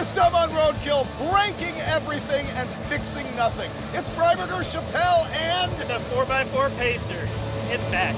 stuff on Roadkill, breaking everything and fixing nothing. It's Freiberger, Chappelle, and... the 4x4 Pacer. It's back.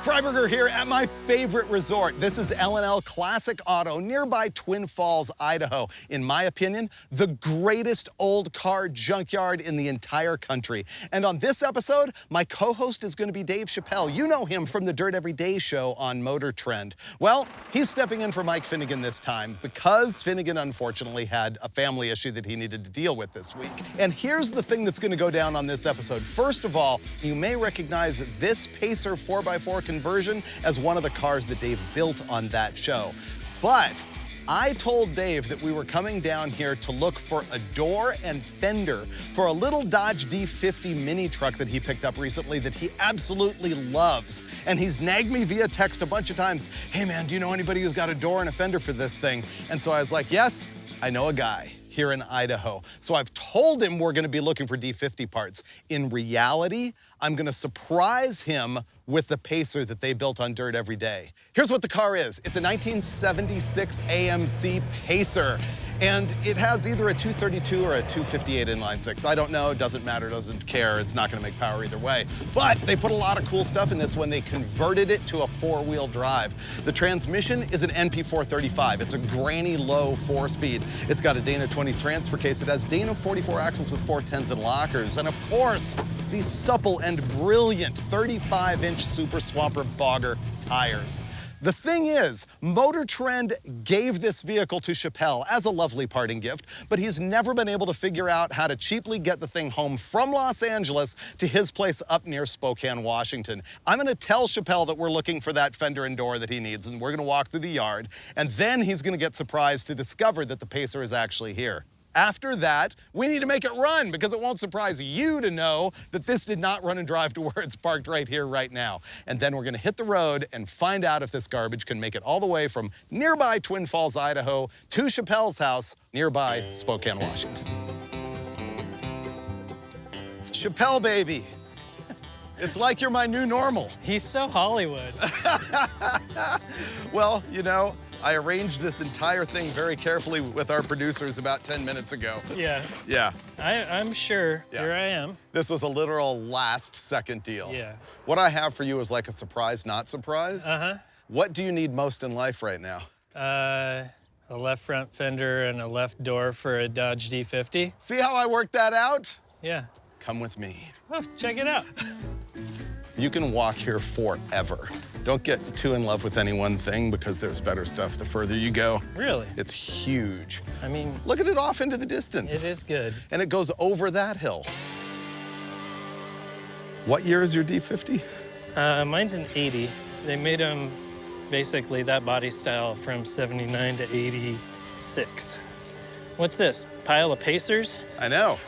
Freiberger here at my favorite resort. This is L&L Classic Auto, nearby Twin Falls, Idaho. In my opinion, the greatest old car junkyard in the entire country. And on this episode, my co-host is going to be Dave Chappelle. You know him from the Dirt Every Day show on MotorTrend. Well, he's stepping in for Mike Finnegan this time because Finnegan unfortunately had a family issue that he needed to deal with this week. And here's the thing that's going to go down on this episode. First of all, you may recognize this Pacer 4x4 conversion as one of the cars that Dave built on that show. But I told Dave that we were coming down here to look for a door and fender for a little Dodge D50 mini truck that he picked up recently that he absolutely loves. And he's nagged me via text a bunch of times, hey man, do you know anybody who's got a door and a fender for this thing? And so I was like, yes, I know a guy here in Idaho. So I've told him we're gonna be looking for D50 parts. In reality, I'm gonna surprise him with the Pacer that they built on Dirt Every Day. Here's what the car is. It's a 1976 AMC Pacer, and it has either a 232 or a 258 inline six. I don't know, doesn't matter, doesn't care. It's not gonna make power either way. But they put a lot of cool stuff in this when they converted it to a four-wheel drive. The transmission is an NP435. It's a granny low four-speed. It's got a Dana 20 transfer case. It has Dana 44 axles with 410s and lockers. And of course, these supple and brilliant 35-inch Super Swamper Bogger tires. The thing is, MotorTrend gave this vehicle to Chappelle as a lovely parting gift, but he's never been able to figure out how to cheaply get the thing home from Los Angeles to his place up near Spokane, Washington. I'm gonna tell Chappelle that we're looking for that fender and door that he needs, and we're gonna walk through the yard, and then he's gonna get surprised to discover that the Pacer is actually here. After that, we need to make it run because it won't surprise you to know that this did not run and drive to where it's parked right here, right now. And then we're gonna hit the road and find out if this garbage can make it all the way from nearby Twin Falls, Idaho to Chappelle's house nearby Spokane, Washington. Chappelle, baby. It's like you're my new normal. He's so Hollywood. Well, you know, I arranged this entire thing very carefully with our producers about 10 minutes ago. Yeah. Yeah. I'm sure. Yeah. Here I am. This was a literal last-second deal. Yeah. What I have for you is like a surprise, not surprise. Uh-huh. What do you need most in life right now? A left front fender and a left door for a Dodge D50. See how I worked that out? Yeah. Come with me. Oh, check it out. You can walk here forever. Don't get too in love with any one thing because there's better stuff the further you go. Really? It's huge. I mean... look at it off into the distance. It is good. And it goes over that hill. What year is your D50? Mine's an 80. They made them basically that body style from 79 to 86. What's this? Pile of Pacers? I know.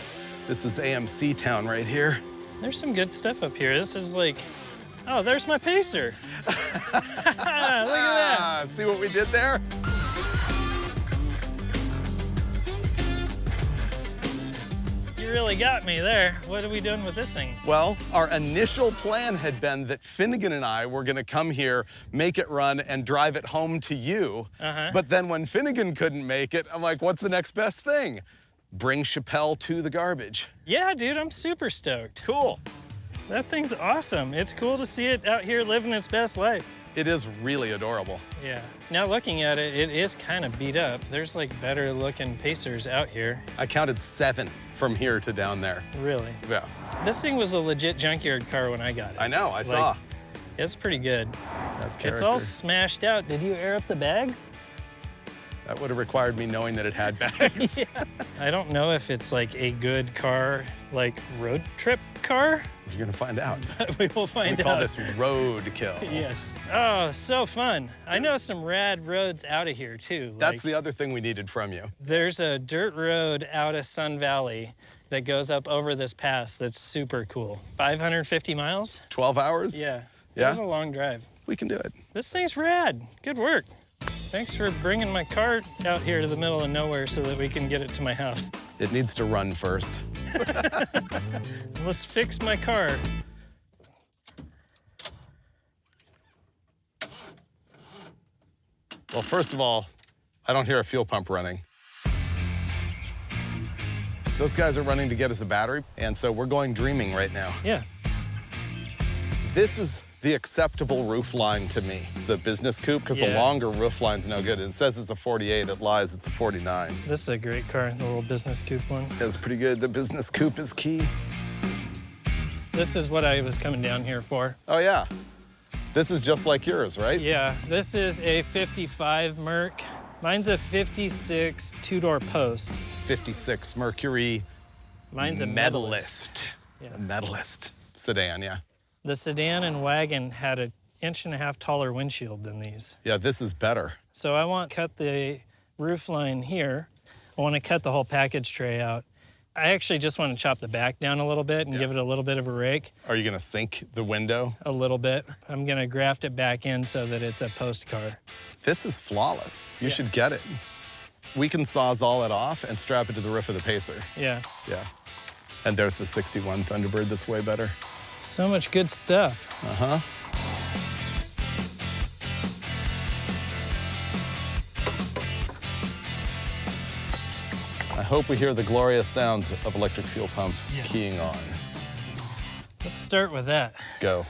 This is AMC town right here. There's some good stuff up here. This is like, oh, there's my Pacer. Look at that. See what we did there? You really got me there. What are we doing with this thing? Well, our initial plan had been that Finnegan and I were gonna come here, make it run, and drive it home to you. Uh-huh. But then when Finnegan couldn't make it, I'm like, what's the next best thing? Bring Chappelle to the garbage. Yeah, dude, I'm super stoked. Cool. That thing's awesome. It's cool to see it out here living its best life. It is really adorable. Yeah. Now looking at it, it is kind of beat up. There's like better looking Pacers out here. I counted 7 from here to down there. Really? Yeah. This thing was a legit junkyard car when I got it. I know, I saw. It's pretty good. That's character. It's all smashed out. Did you air up the bags? That would have required me knowing that it had bags. Yeah. I don't know if it's like a good car, like road trip car. You're gonna find out. We will find out. We call this roadkill. Yes. Oh, so fun. I know some rad roads out of here too. That's the other thing we needed from you. There's a dirt road out of Sun Valley that goes up over this pass that's super cool. 550 miles? 12 hours? Yeah. Yeah? It was a long drive. We can do it. This thing's rad. Good work. Thanks for bringing my car out here to the middle of nowhere so that we can get it to my house. It needs to run first. Let's fix my car. Well, first of all, I don't hear a fuel pump running. Those guys are running to get us a battery, and so we're going dreaming right now. Yeah. This is the acceptable roof line to me, the business coupe, because the longer roof line's no good. It says it's a 48, it lies, it's a 49. This is a great car, the little business coupe one. It's pretty good. The business coupe is key. This is what I was coming down here for. Oh, yeah. This is just like yours, right? Yeah, this is a 55 Merc. Mine's a 56 two-door post. 56 Mercury. Mine's a Medalist. Yeah. A Medalist sedan, yeah. The sedan and wagon had an 1.5 inch taller windshield than these. Yeah, this is better. So I want to cut the roof line here. I want to cut the whole package tray out. I actually just want to chop the back down a little bit and give it a little bit of a rake. Are you gonna sink the window? A little bit. I'm gonna graft it back in so that it's a post car. This is flawless. You should get it. We can Sawzall it off and strap it to the roof of the Pacer. Yeah. Yeah. And there's the 61 Thunderbird that's way better. So much good stuff. Uh-huh. I hope we hear the glorious sounds of electric fuel pump keying on. Let's start with that. Go.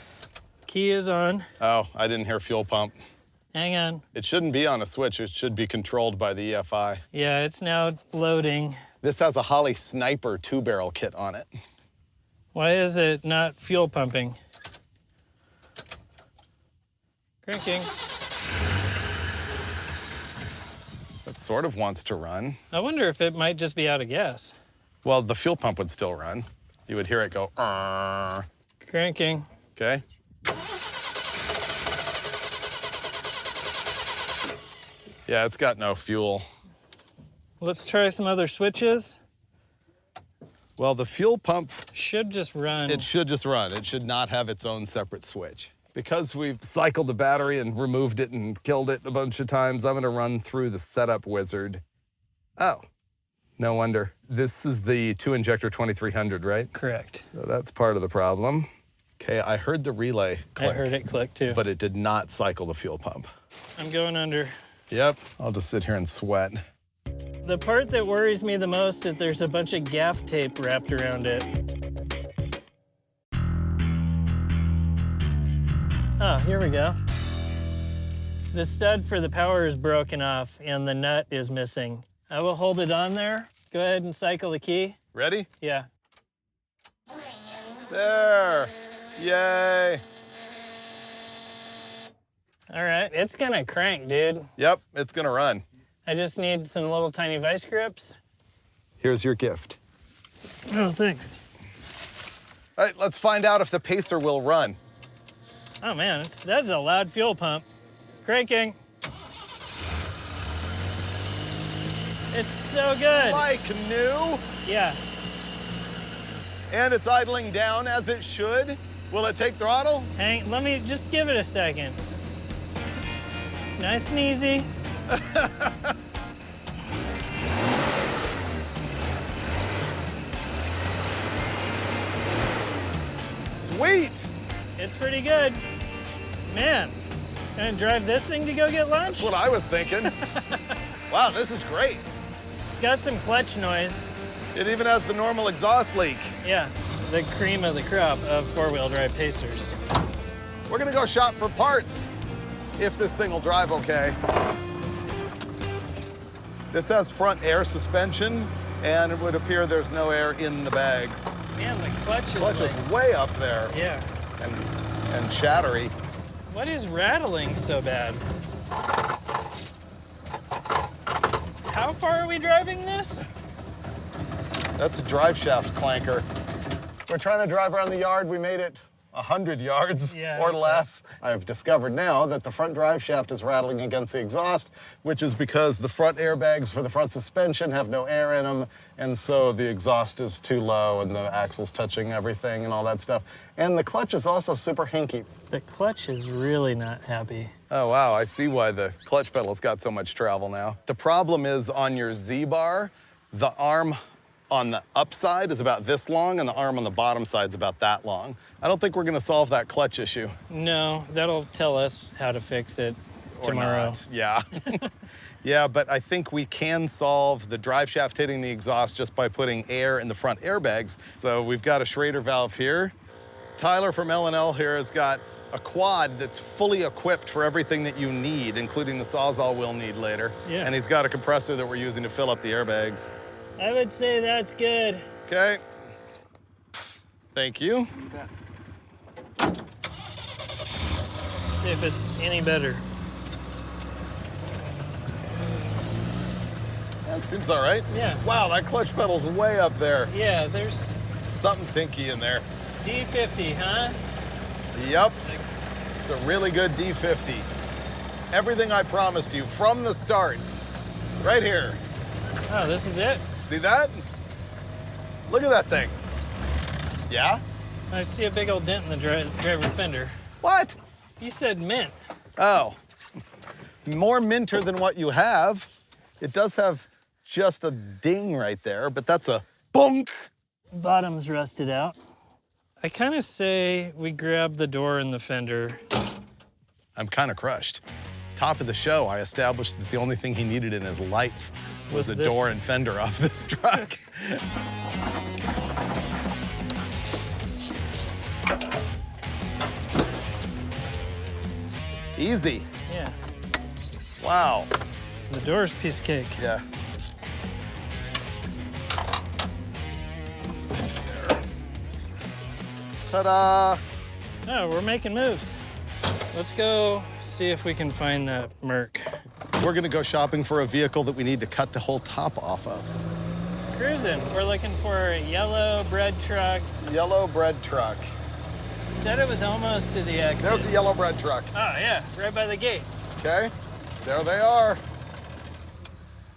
Key is on. Oh, I didn't hear fuel pump. Hang on. It shouldn't be on a switch. It should be controlled by the EFI. Yeah, it's now loading. This has a Holly Sniper 2-barrel kit on it. Why is it not fuel pumping? Cranking. It sort of wants to run. I wonder if it might just be out of gas. Well, the fuel pump would still run. You would hear it go, Cranking. okay? Yeah, it's got no fuel. Let's try some other switches. Well, the fuel pump, Should just run. it should just run. It should not have its own separate switch. Because we've cycled the battery and removed it and killed it a bunch of times, I'm gonna run through the setup wizard. Oh, no wonder. This is the 2-injector 2300, right? Correct. So that's part of the problem. Okay, I heard the relay click. I heard it click too. But it did not cycle the fuel pump. I'm going under. Yep, I'll just sit here and sweat. The part that worries me the most is that there's a bunch of gaff tape wrapped around it. Oh, here we go. The stud for the power is broken off and the nut is missing. I will hold it on there. Go ahead and cycle the key. Ready? Yeah. There, yay. All right, it's gonna crank, dude. Yep, it's gonna run. I just need some little tiny vice grips. Here's your gift. Oh, thanks. All right, let's find out if the Pacer will run. Oh man, that's a loud fuel pump. Cranking. It's so good. Like new, Yeah. and it's idling down as it should. Will it take throttle? Let me just give it a second. Just nice and easy. Sweet. It's pretty good. Man, gonna drive this thing to go get lunch? That's what I was thinking. Wow, this is great. It's got some clutch noise. It even has the normal exhaust leak. Yeah, the cream of the crop of four-wheel drive Pacers. We're gonna go shop for parts, if this thing will drive okay. This has front air suspension, and it would appear there's no air in the bags. Man, the clutch is Clutch is way up there yeah. and chattery. What is rattling so bad? How far are we driving this? That's a drive shaft clanker. We're trying to drive around the yard. We made it 100 yards or less. I've discovered now that the front drive shaft is rattling against the exhaust, which is because the front airbags for the front suspension have no air in them, and so the exhaust is too low and the axle's touching everything and all that stuff. And the clutch is also super hinky. The clutch is really not happy. Oh, wow, I see why the clutch pedal's got so much travel now. The problem is on your Z-bar, the arm on the upside is about this long and the arm on the bottom side is about that long. I don't think we're gonna solve that clutch issue. No, that'll tell us how to fix it tomorrow. Or not. Yeah. Yeah, but I think we can solve the drive shaft hitting the exhaust just by putting air in the front airbags. So we've got a Schrader valve here. Tyler from L&L here has got a quad that's fully equipped for everything that you need, including the Sawzall we'll need later. Yeah. And he's got a compressor that we're using to fill up the airbags. I would say that's good. Okay. Thank you. See if it's any better. That seems all right. Yeah. Wow, that clutch pedal's way up there. Yeah, there's Something's hinky in there. D50, huh? Yep. It's a really good D50. Everything I promised you from the start. Right here. Oh, this is it? See that? Look at that thing. Yeah? I see a big old dent in the driver fender. What? You said mint. Oh. More minter than what you have. It does have just a ding right there, but that's a bonk. Bottom's rusted out. I kind of say we grab the door and the fender. I'm kind of crushed. Top of the show, I established that the only thing he needed in his life was a door and fender off this truck. Easy. Yeah. Wow. The door's a piece of cake. Yeah. Ta-da! Oh, we're making moves. Let's go see if we can find that Merc. We're gonna go shopping for a vehicle that we need to cut the whole top off of. Cruising. We're looking for a yellow bread truck. Yellow bread truck. Said it was almost to the exit. There's the yellow bread truck. Oh, yeah, right by the gate. Okay, there they are.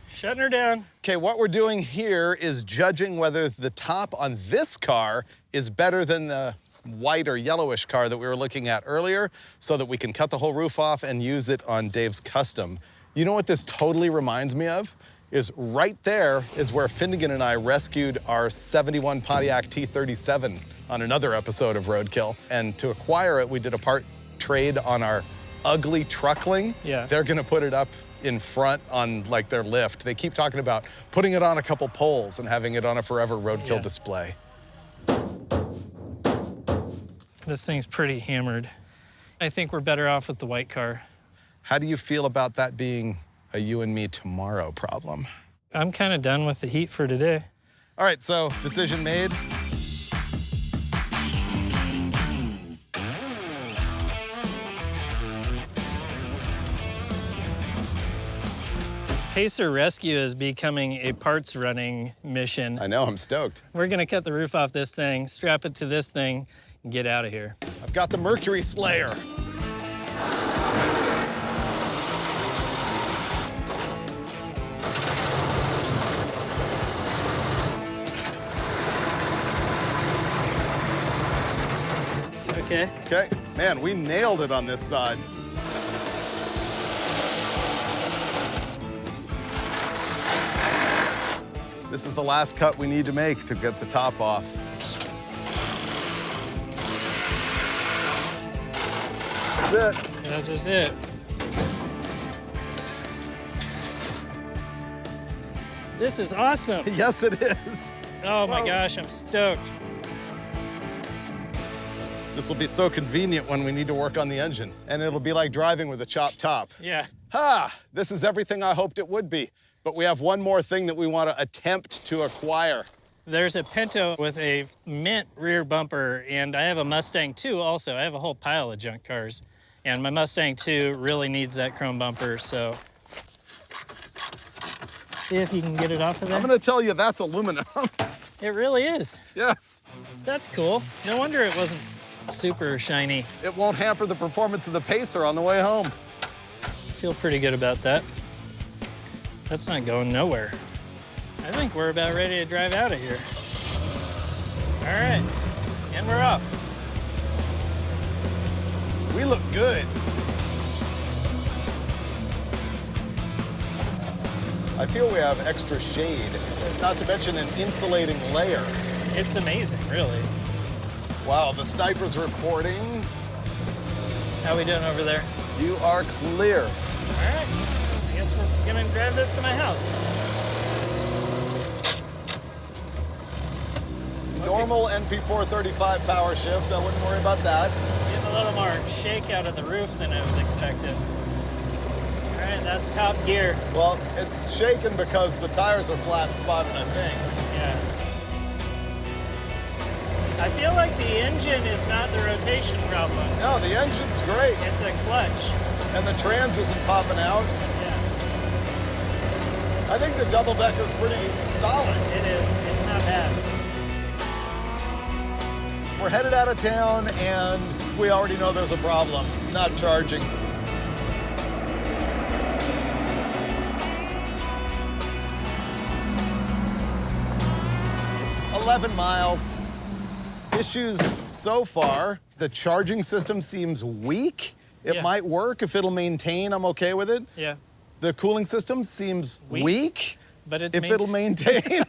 Shutting her down. Okay, what we're doing here is judging whether the top on this car is better than the white or yellowish car that we were looking at earlier, so that we can cut the whole roof off and use it on Dave's custom. You know what this totally reminds me of? Is right there is where Finnegan and I rescued our 71 Pontiac T37 on another episode of Roadkill. And to acquire it, we did a part trade on our ugly truckling. Yeah. They're gonna put it up in front on like their lift. They keep talking about putting it on a couple poles and having it on a forever Roadkill display. This thing's pretty hammered. I think we're better off with the white car. How do you feel about that being a you and me tomorrow problem? I'm kind of done with the heat for today. All right, so decision made. Pacer Rescue is becoming a parts running mission. I know, I'm stoked. We're gonna cut the roof off this thing, strap it to this thing, and get out of here. I've got the Mercury Slayer. Okay. Okay, man, we nailed it on this side. This is the last cut we need to make to get the top off. That's it. That's just it. This is awesome. Yes, it is. Oh my Whoa. gosh, I'm stoked. This will be so convenient when we need to work on the engine. And it'll be like driving with a chopped top. Yeah. Ha! This is everything I hoped it would be. But we have one more thing that we want to attempt to acquire. There's a Pinto with a mint rear bumper, and I have a Mustang 2 also. I have a whole pile of junk cars. And my Mustang 2 really needs that chrome bumper, so See if you can get it off of there. I'm gonna tell you that's aluminum. It really is. Yes. That's cool. No wonder it wasn't super shiny. It won't hamper the performance of the Pacer on the way home. Feel pretty good about that. That's not going nowhere. I think we're about ready to drive out of here. All right, and we're off. We look good. I feel we have extra shade, not to mention an insulating layer. It's amazing, really. Wow, the sniper's reporting. How we doing over there? You are clear. All right, I guess we're gonna drive this to my house. Normal NP435 power shift, I wouldn't worry about that. Getting a little more shake out of the roof than I was expecting. All right, that's top gear. Well, it's shaking because the tires are flat spotted, I think. Yeah. I feel like the engine is not the rotation problem. No, the engine's great. It's a clutch. And the trans isn't popping out. Yeah, I think the double decker's pretty solid. it is. It's not bad. We're headed out of town and we already know there's a problem. Not charging. $11 miles. Issues so far. The charging system seems weak. It Yeah. might work if it'll maintain. I'm okay with it. Yeah, The cooling system seems weak. but it's If it'll maintain,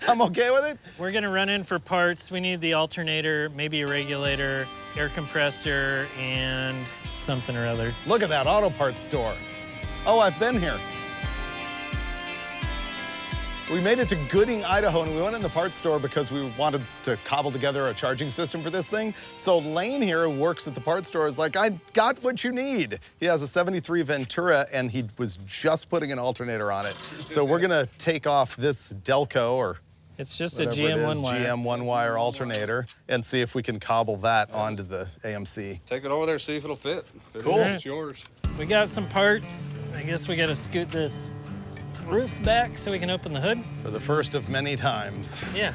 I'm okay with it. We're gonna run in for parts. We need the alternator, maybe a regulator, air compressor, and something or other. Look at that auto parts store. Oh, I've been here. We made it to Gooding, Idaho, and we went in the parts store because we wanted to cobble together a charging system for this thing. So Lane here, who works at the parts store, is like, I got what you need. He has a 73 Ventura, and he was just putting an alternator on it. So we're gonna take off this Delco, or It's just a whatever it GM is, one wire. GM one-wire alternator, and see if we can cobble that onto the AMC. Take it over there, see if it'll fit. If it Cool. is, it's yours. We got some parts. I guess we gotta scoot this roof back so we can open the hood. For the first of many times. Yeah,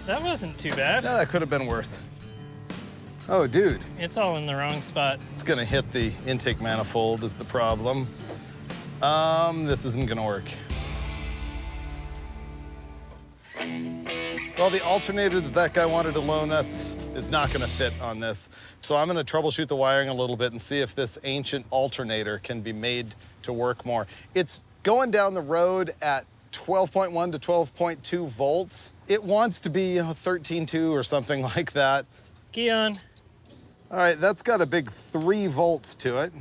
that wasn't too bad. Yeah, that could have been worse. Oh, dude. It's all in the wrong spot. It's gonna hit the intake manifold is the problem. This isn't gonna work. Well, the alternator that guy wanted to loan us is not gonna fit on this. So I'm gonna troubleshoot the wiring a little bit and see if this ancient alternator can be made to work more. It's going down the road at 12.1 to 12.2 volts. It wants to be, 13.2 or something like that. Key on. All right, that's got a big 3 volts to it.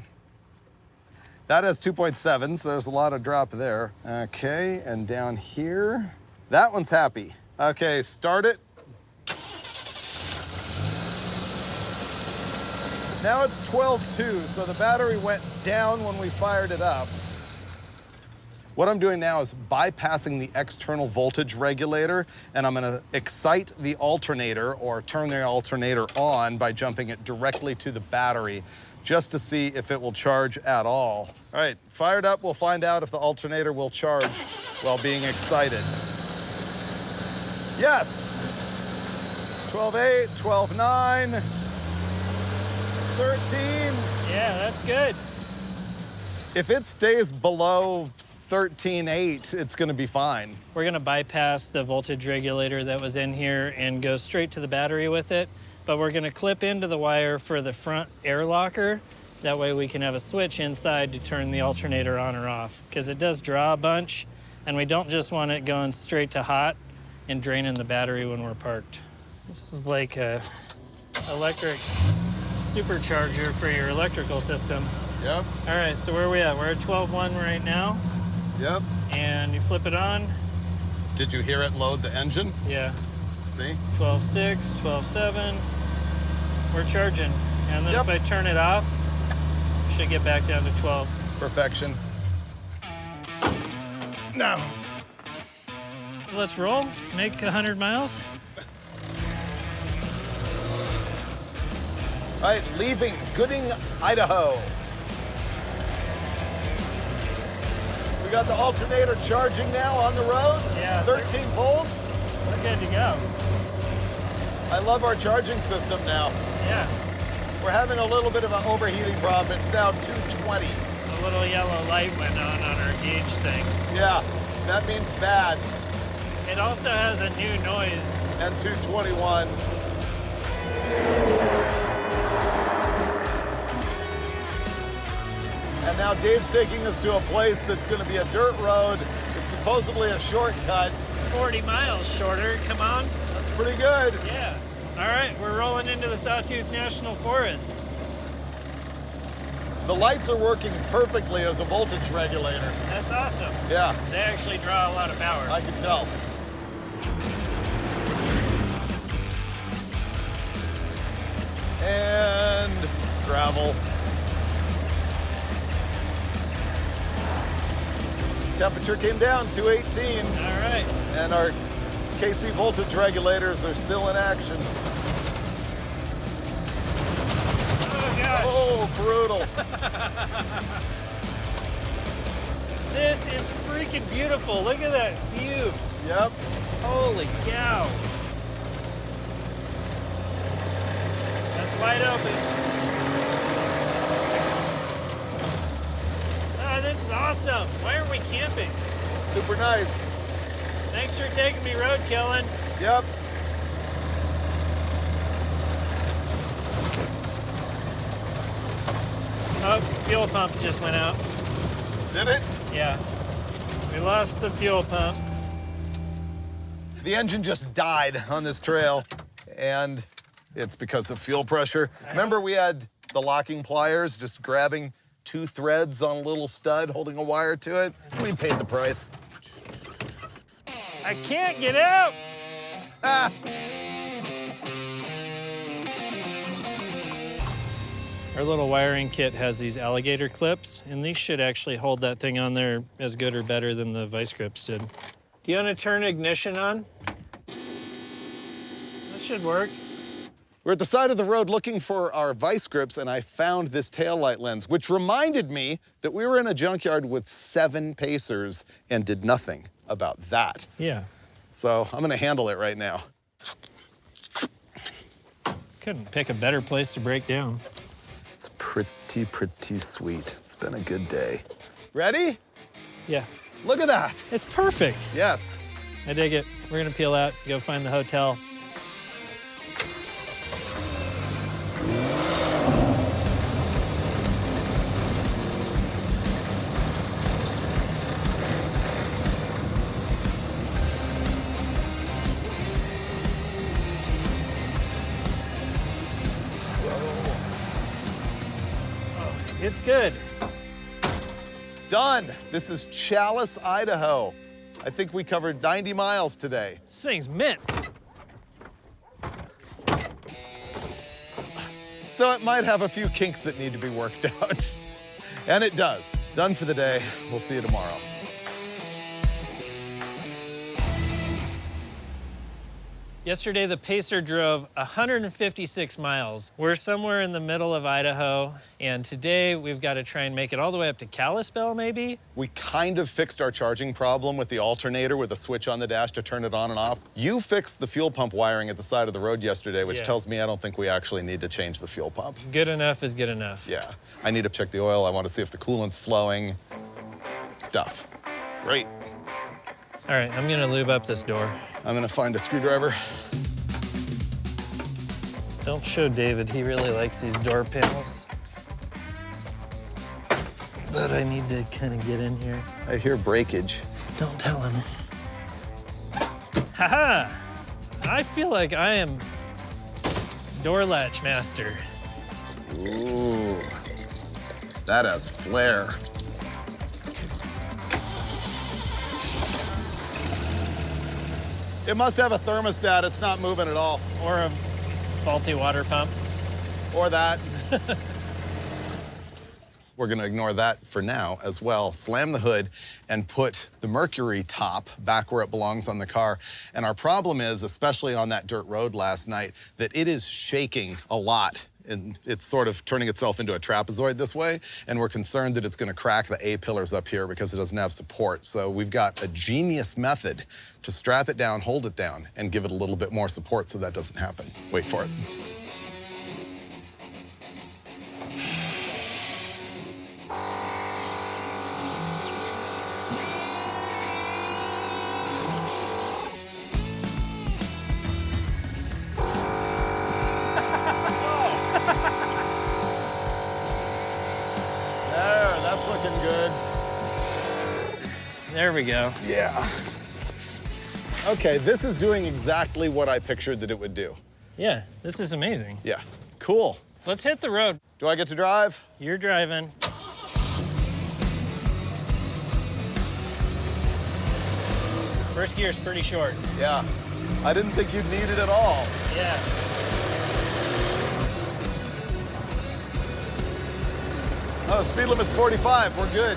That has 2.7, so there's a lot of drop there. Okay, and down here, that one's happy. Okay, start it. Now it's 12.2, so the battery went down when we fired it up. What I'm doing now is bypassing the external voltage regulator, and I'm gonna excite the alternator or turn the alternator on by jumping it directly to the battery just to see if it will charge at all. All right, fired up, we'll find out if the alternator will charge while being excited. Yes. 12.8, 12.9, 13. Yeah, that's good. If it stays below 13.8, it's gonna be fine. We're gonna bypass the voltage regulator that was in here and go straight to the battery with it, but we're gonna clip into the wire for the front air locker. That way we can have a switch inside to turn the alternator on or off, because it does draw a bunch, and we don't just want it going straight to hot and draining the battery when we're parked. This is like a electric supercharger for your electrical system. Yep, All right, so where are we at? We're at 12.1 right now, yep. and you flip it on. Did you hear it load the engine? Yeah, See? 12.6, 12.7. We're charging. And then Yep. if I turn it off, it should get back down to 12. Perfection. No. Let's roll, make 100 miles. All right, leaving Gooding, Idaho. We got the alternator charging now on the road. Yeah. 13 volts. We're good to go. I love our charging system now. Yeah. We're having a little bit of an overheating problem. It's now 220. A little yellow light went on our gauge thing. Yeah, that means bad. It also has a new noise. And 221. And now Dave's taking us to a place that's going to be a dirt road. It's supposedly a shortcut. 40 miles shorter, come on. That's pretty good. Yeah. All right, we're rolling into the Sawtooth National Forest. The lights are working perfectly as a voltage regulator. That's awesome. Yeah, They actually draw a lot of power. I can tell. And gravel. Temperature came down, 218. All right. And our KC voltage regulators are still in action. Oh, gosh. Oh, brutal. This is freaking beautiful. Look at that view. Yep. Holy cow. That's wide open. Oh, this is awesome. Why aren't we camping? Super nice. Thanks for taking me road killing. Yep. Oh, fuel pump just went out. Did it? Yeah. We lost the fuel pump. The engine just died on this trail, and it's because of fuel pressure. Remember we had the locking pliers just grabbing 2 threads on a little stud, holding a wire to it? We paid the price. I can't get out. Ah. Our little wiring kit has these alligator clips, and these should actually hold that thing on there as good or better than the vice grips did. Do you want to turn ignition on? That should work. We're at the side of the road looking for our vice grips, and I found this taillight lens, which reminded me that we were in a junkyard with 7 Pacers and did nothing about that. Yeah. So I'm gonna handle it right now. Couldn't pick a better place to break down. It's pretty sweet. It's been a good day. Ready? Yeah. Look at that. It's perfect. Yes. I dig it. We're gonna peel out, go find the hotel. It's good. Done. This is Chalice, Idaho. I think we covered 90 miles today. This thing's mint. So it might have a few kinks that need to be worked out. And it does. Done for the day. We'll see you tomorrow. Yesterday, the Pacer drove 156 miles. We're somewhere in the middle of Idaho, and today we've got to try and make it all the way up to Kalispell, maybe? We kind of fixed our charging problem with the alternator with a switch on the dash to turn it on and off. You fixed the fuel pump wiring at the side of the road yesterday, which tells me I don't think we actually need to change the fuel pump. Good enough is good enough. Yeah. I need to check the oil. I want to see if the coolant's flowing. Stuff. Great. All right, I'm gonna lube up this door. I'm gonna find a screwdriver. Don't show David, he really likes these door panels. But I need to kind of get in here. I hear breakage. Don't tell him. Haha! I feel like I am door latch master. Ooh, that has flair. It must have a thermostat. It's not moving at all. Or a faulty water pump. Or that. We're gonna ignore that for now as well. Slam the hood and put the Mercury top back where it belongs on the car. And our problem is, especially on that dirt road last night, that it is shaking a lot. And it's sort of turning itself into a trapezoid this way. And we're concerned that it's gonna crack the A-pillars up here because it doesn't have support. So we've got a genius method to strap it down, hold it down, and give it a little bit more support so that doesn't happen. Wait for it. Looking good. There we go. Yeah. Okay, this is doing exactly what I pictured that it would do. Yeah, this is amazing. Yeah, cool. Let's hit the road. Do I get to drive? You're driving. First gear's pretty short. Yeah. I didn't think you'd need it at all. Yeah. Oh, the speed limit's 45. We're good.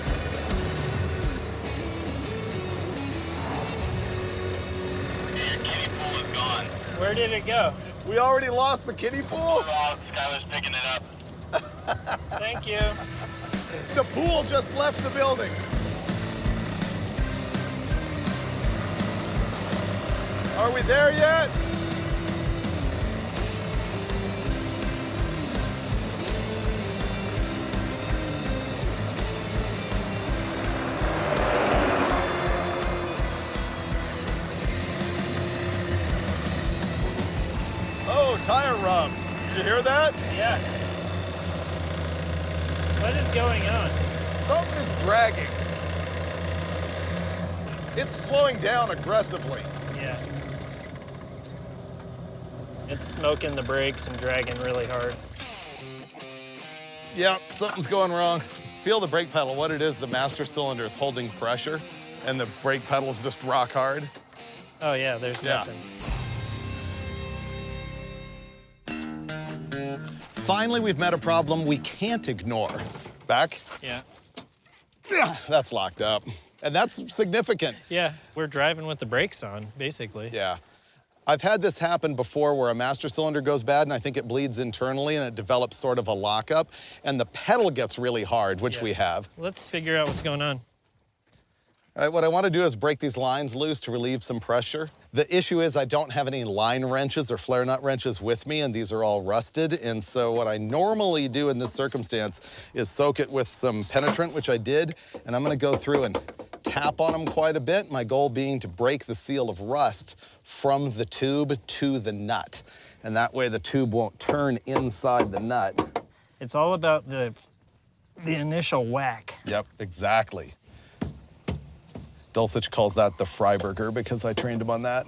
Your kiddie pool is gone. Where did it go? We already lost the kiddie pool? Skylar's picking it up. Thank you. The pool just left the building. Are we there yet? Oh, tire rub. Did you hear that? Yeah. What is going on? Something is dragging. It's slowing down aggressively. Yeah. It's smoking the brakes and dragging really hard. Yep, something's going wrong. Feel the brake pedal. What it is, the master cylinder is holding pressure, and the brake pedal's just rock hard. Oh yeah, there's nothing. Finally, we've met a problem we can't ignore. Back? Yeah. That's locked up. And that's significant. Yeah, we're driving with the brakes on, basically. Yeah. I've had this happen before where a master cylinder goes bad and I think it bleeds internally and it develops sort of a lockup and the pedal gets really hard, which we have. Let's figure out what's going on. All right, what I want to do is break these lines loose to relieve some pressure. The issue is I don't have any line wrenches or flare nut wrenches with me, and these are all rusted. And so what I normally do in this circumstance is soak it with some penetrant, which I did, and I'm going to go through and tap on them quite a bit, my goal being to break the seal of rust from the tube to the nut. And that way the tube won't turn inside the nut. It's all about the initial whack. Yep, exactly. Dulcich calls that the Freiburger because I trained him on that.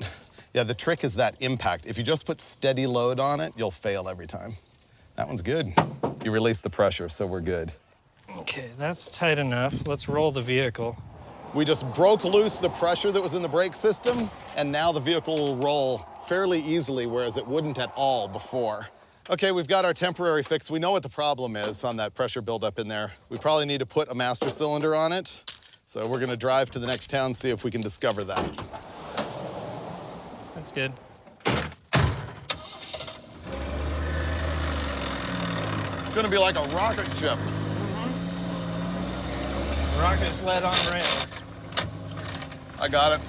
Yeah, the trick is that impact. If you just put steady load on it, you'll fail every time. That one's good. You release the pressure, so we're good. Okay, that's tight enough. Let's roll the vehicle. We just broke loose the pressure that was in the brake system, and now the vehicle will roll fairly easily, whereas it wouldn't at all before. Okay, we've got our temporary fix. We know what the problem is on that pressure buildup in there. We probably need to put a master cylinder on it. So we're gonna drive to the next town, see if we can discover that. That's good. It's gonna be like a rocket ship. Rocket sled on rails. I got it.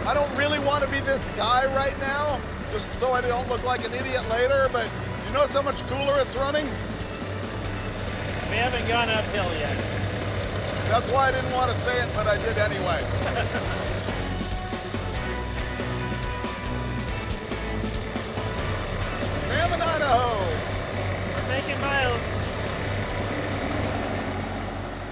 I don't really want to be this guy right now, just so I don't look like an idiot later, but you notice how much cooler it's running? We haven't gone uphill yet. That's why I didn't want to say it, but I did anyway. Salmon, Idaho. We're making miles.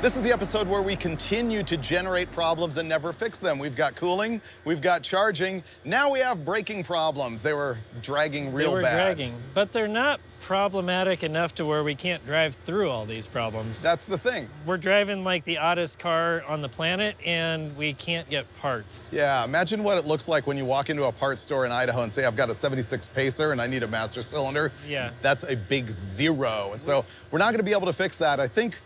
This is the episode where we continue to generate problems and never fix them. We've got cooling, we've got charging, now we have braking problems. They were dragging real bad. They were dragging, but they're not problematic enough to where we can't drive through all these problems. That's the thing. We're driving like the oddest car on the planet, and we can't get parts. Yeah, imagine what it looks like when you walk into a parts store in Idaho and say, I've got a 76 Pacer and I need a master cylinder. Yeah. That's a big zero. And so we're not gonna be able to fix that. I think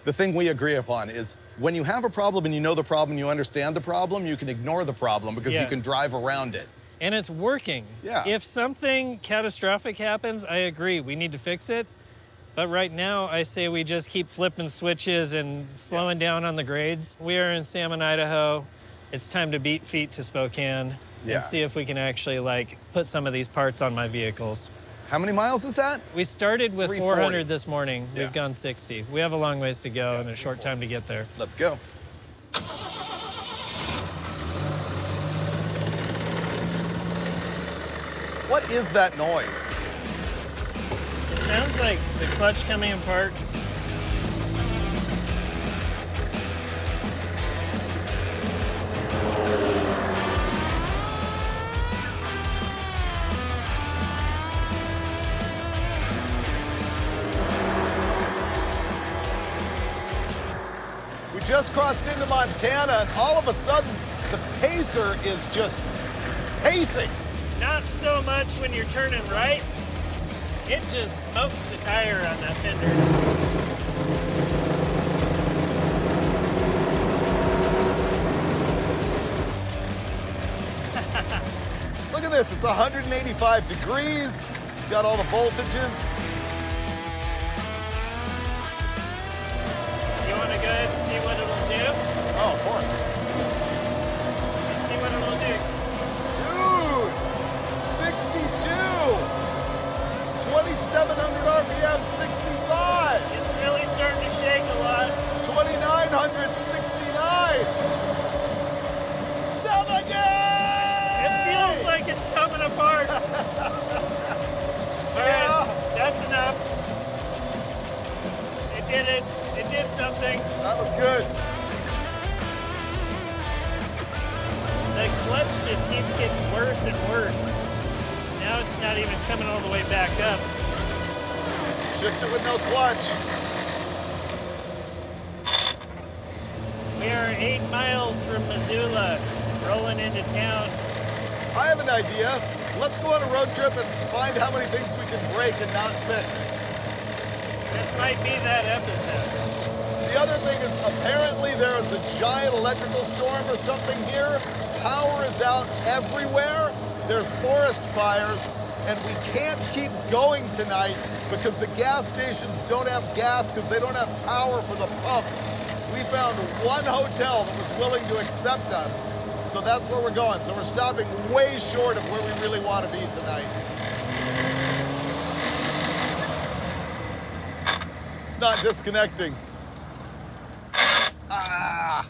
the thing we agree upon is when you have a problem and you know the problem, you understand the problem, you can ignore the problem because you can drive around it. And it's working. Yeah. If something catastrophic happens, I agree, we need to fix it. But right now, I say we just keep flipping switches and slowing down on the grades. We are in Salmon, Idaho. It's time to beat feet to Spokane and see if we can actually like put some of these parts on my vehicles. How many miles is that? We started with 400 this morning. Yeah. We've gone 60. We have a long ways to go and a short time to get there. Let's go. What is that noise? It sounds like the clutch coming apart. We just crossed into Montana, and all of a sudden, the Pacer is just pacing. Not so much when you're turning right. It just smokes the tire on that fender. Look at this, it's 185 degrees. Got all the voltages. You want to go ahead and see what it'll do? Oh, of course. Let's see what it'll do. Dude, 62. 2,700 RPM, 65. It's really starting to shake a lot. 2,969. 70. It feels like it's coming apart. All right, that's enough. It did it. It did something. That was good. The clutch just keeps getting worse and worse. Now it's not even coming all the way back up. Shift it with no clutch. We are 8 miles from Missoula, rolling into town. I have an idea. Let's go on a road trip and find how many things we can break and not fix. This might be that episode. The other thing is apparently there is a giant electrical storm or something here. Power is out everywhere. There's forest fires, and we can't keep going tonight because the gas stations don't have gas because they don't have power for the pumps. We found one hotel that was willing to accept us, so that's where we're going. So we're stopping way short of where we really want to be tonight. It's not disconnecting. Ah!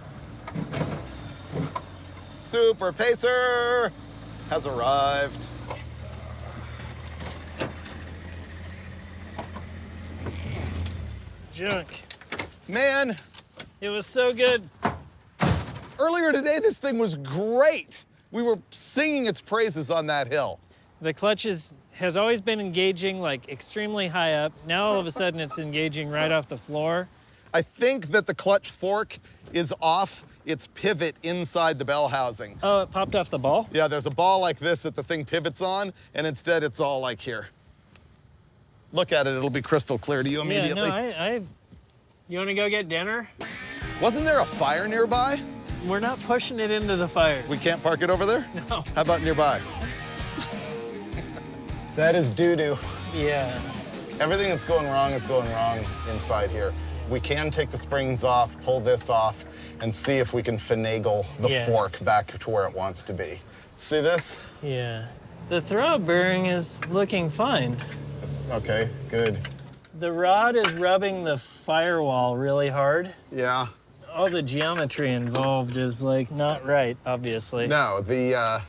Super Pacer has arrived. Junk. Man, It was so good. earlier today this thing was great. We were singing its praises on that hill. The clutch has always been engaging like extremely high up. Now all of a sudden it's engaging right off the floor. I think that the clutch fork is off its pivot inside the bell housing. Oh, it popped off the ball? Yeah, there's a ball like this that the thing pivots on, and instead it's all like here. Look at it, it'll be crystal clear to you immediately. Yeah, no, you want to go get dinner? Wasn't there a fire nearby? We're not pushing it into the fire. We can't park it over there? No. How about nearby? That is doo-doo. Yeah. Everything that's going wrong is going wrong inside here. We can take the springs off, pull this off, and see if we can finagle the fork back to where it wants to be. See this? Yeah. The throw bearing is looking fine. That's okay, good. The rod is rubbing the firewall really hard. Yeah. All the geometry involved is like not right, obviously. No, the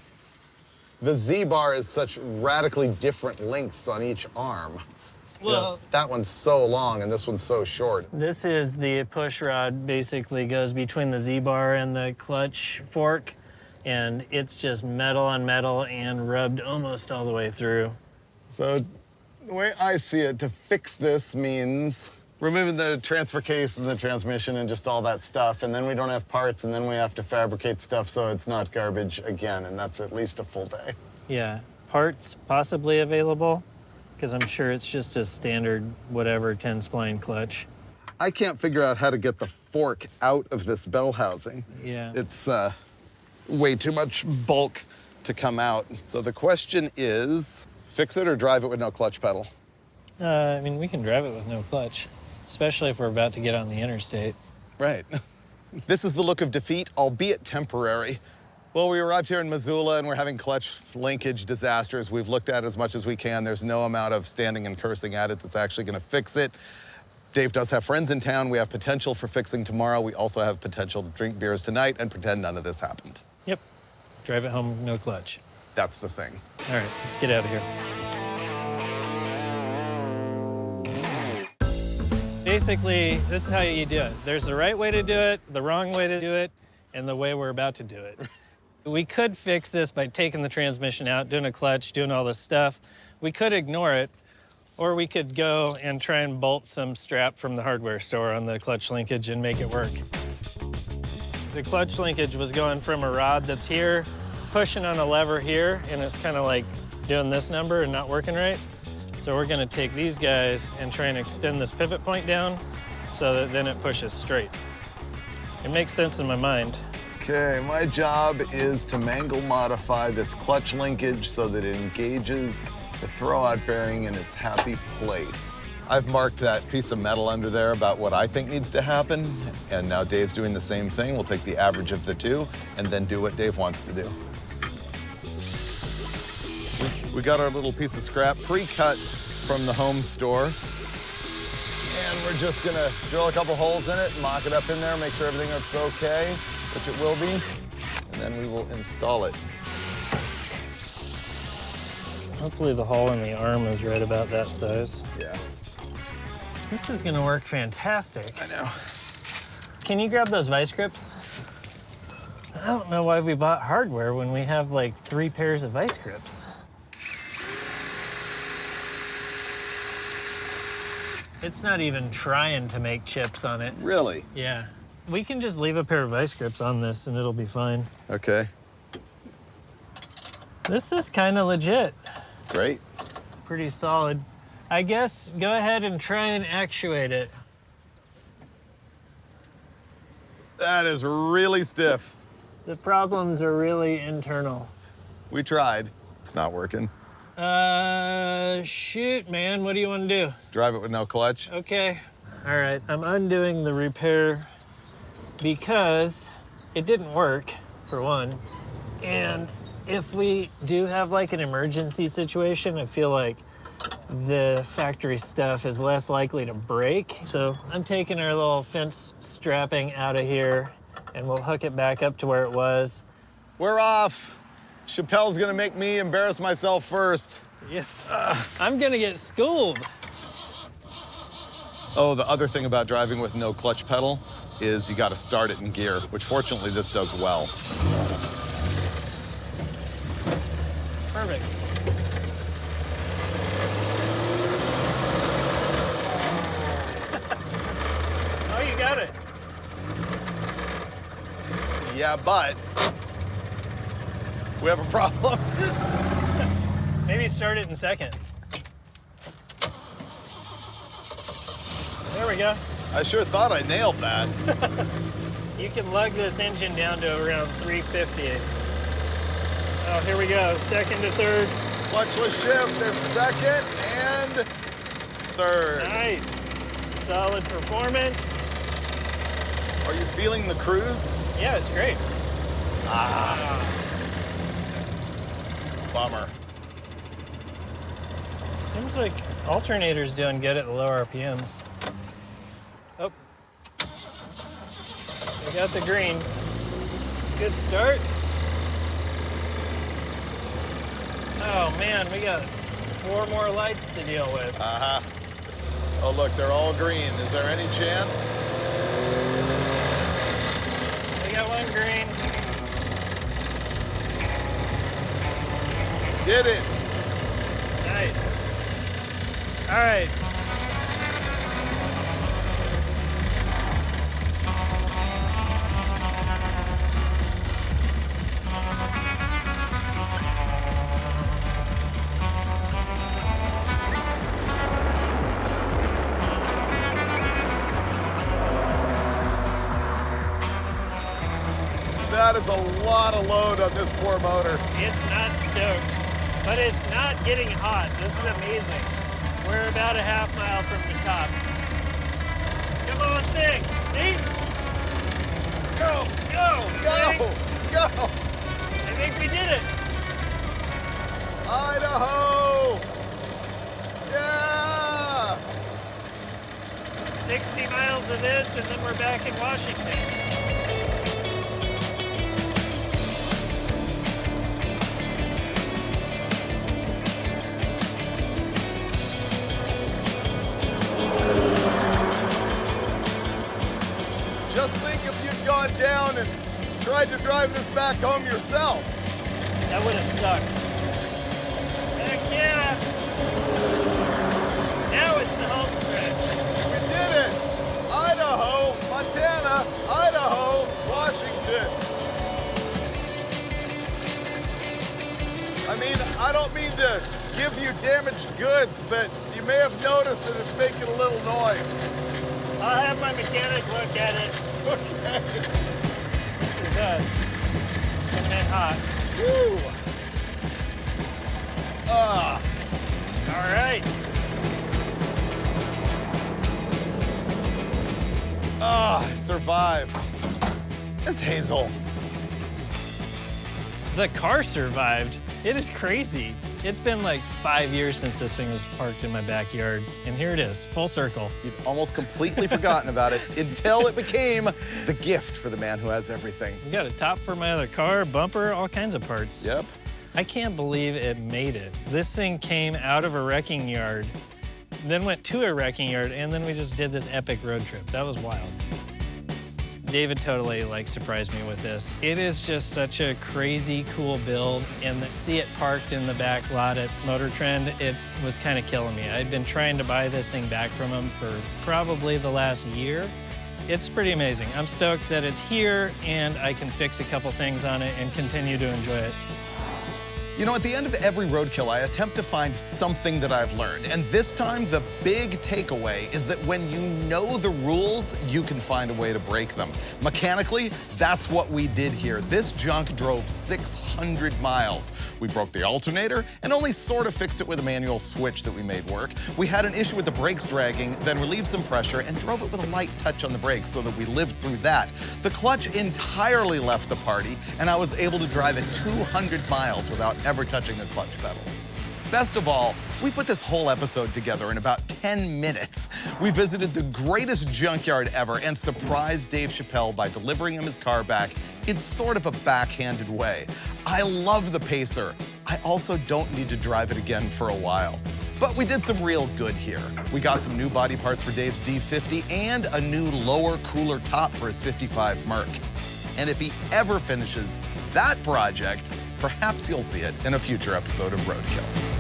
Z-bar is such radically different lengths on each arm. Well, That one's so long and this one's so short. this is the push rod, basically goes between the Z-bar and the clutch fork, and it's just metal on metal and rubbed almost all the way through. So the way I see it, to fix this means removing the transfer case and the transmission and just all that stuff, and then we don't have parts, and then we have to fabricate stuff so it's not garbage again, and that's at least a full day. Yeah, parts possibly available, because I'm sure it's just a standard whatever 10-spline clutch. I can't figure out how to get the fork out of this bell housing. Yeah. It's way too much bulk to come out. So the question is, fix it or drive it with no clutch pedal? I mean, we can drive it with no clutch, especially if we're about to get on the interstate. Right. This is the look of defeat, albeit temporary. Well, we arrived here in Missoula and we're having clutch linkage disasters. We've looked at it as much as we can. There's no amount of standing and cursing at it that's actually gonna fix it. Dave does have friends in town. We have potential for fixing tomorrow. We also have potential to drink beers tonight and pretend none of this happened. Yep. Drive it home, no clutch. That's the thing. All right, let's get out of here. Basically, this is how you do it. There's the right way to do it, the wrong way to do it, and the way we're about to do it. We could fix this by taking the transmission out, doing a clutch, doing all this stuff. We could ignore it, or we could go and try and bolt some strap from the hardware store on the clutch linkage and make it work. The clutch linkage was going from a rod that's here, pushing on a lever here, and it's kind of like doing this number and not working right. So we're gonna take these guys and try and extend this pivot point down so that then it pushes straight. It makes sense in my mind. Okay, my job is to mangle modify this clutch linkage so that it engages the throw-out bearing in its happy place. I've marked that piece of metal under there about what I think needs to happen, and now Dave's doing the same thing. We'll take the average of the two and then do what Dave wants to do. We got our little piece of scrap pre-cut from the home store, and we're just gonna drill a couple holes in it, mock it up in there, make sure everything looks okay, which it will be, and then we will install it. Hopefully the hole in the arm is right about that size. Yeah, This is gonna work fantastic. I know. Can you grab those vice grips? I don't know why we bought hardware when we have like 3 pairs of vice grips. It's not even trying to make chips on it. Really? Yeah. We can just leave a pair of vice grips on this and it'll be fine. Okay, This is kind of legit. great. Pretty solid. I guess go ahead and try and actuate it. That is really stiff. The problems are really internal. We tried. It's not working. Shoot, man, what do you want to do? Drive it with no clutch. Okay. All right, I'm undoing the repair because it didn't work, for one. And if we do have like an emergency situation, I feel like the factory stuff is less likely to break. So I'm taking our little fence strapping out of here and we'll hook it back up to where it was. We're off. Chappelle's gonna make me embarrass myself first. Yeah. I'm gonna get schooled. Oh, the other thing about driving with no clutch pedal is you gotta start it in gear, which fortunately this does well. Perfect. Oh, you got it. Yeah, but we have a problem. Maybe start it in second. There we go. I sure thought I nailed that. You can lug this engine down to around 350. Oh, here we go. Second to third. Clutchless shift is second and third. Nice. Solid performance. Are you feeling the cruise? Yeah, it's great. Bummer. Seems like alternator's doing good at the low RPMs. Oh. We got the green. Good start. Oh man, we got 4 more lights to deal with. Uh-huh. Oh, look, they're all green. Is there any chance? We got one green. Did it. Nice. All right. That is a lot of load on this poor motor. It's not stoked, but it's not getting hot. This is amazing. We're about a half mile from the top. Come on, thing. See? Go! Go! Go! Thing. Go! I think we did it. Idaho! Yeah! 60 miles of this, and then we're back in Washington. Just think if you'd gone down and tried to drive this back home yourself. That would have sucked. Heck yeah! Now it's the home stretch. We did it! Idaho, Montana, Idaho, Washington. I mean, I don't mean to give you damaged goods, but you may have noticed that it's making a little noise. I'll have my mechanic look at it. Okay. This is us. Coming in hot. Woo! Ah. All right. Ah, I survived. It's Hazel. The car survived. It is crazy. It's been like 5 years since this thing was parked in my backyard, and here it is, full circle. You'd almost completely forgotten about it until it became the gift for the man who has everything. We got a top for my other car, bumper, all kinds of parts. Yep. I can't believe it made it. This thing came out of a wrecking yard, then went to a wrecking yard, and then we just did this epic road trip. That was wild. David totally surprised me with this. It is just such a crazy cool build, and to see it parked in the back lot at MotorTrend, it was kind of killing me. I'd been trying to buy this thing back from him for probably the last year. It's pretty amazing. I'm stoked that it's here and I can fix a couple things on it and continue to enjoy it. You know, at the end of every roadkill, I attempt to find something that I've learned. And this time, the big takeaway is that when you know the rules, you can find a way to break them. Mechanically, that's what we did here. This junk drove 600 miles. We broke the alternator and only sort of fixed it with a manual switch that we made work. We had an issue with the brakes dragging, then relieved some pressure and drove it with a light touch on the brakes so that we lived through that. The clutch entirely left the party, and I was able to drive it 200 miles without ever touching the clutch pedal. Best of all, we put this whole episode together in about 10 minutes. We visited the greatest junkyard ever and surprised Dave Chappelle by delivering him his car back in sort of a backhanded way. I love the Pacer. I also don't need to drive it again for a while. But we did some real good here. We got some new body parts for Dave's D50 and a new lower, cooler top for his 55 Merc. And if he ever finishes that project, perhaps you'll see it in a future episode of Roadkill.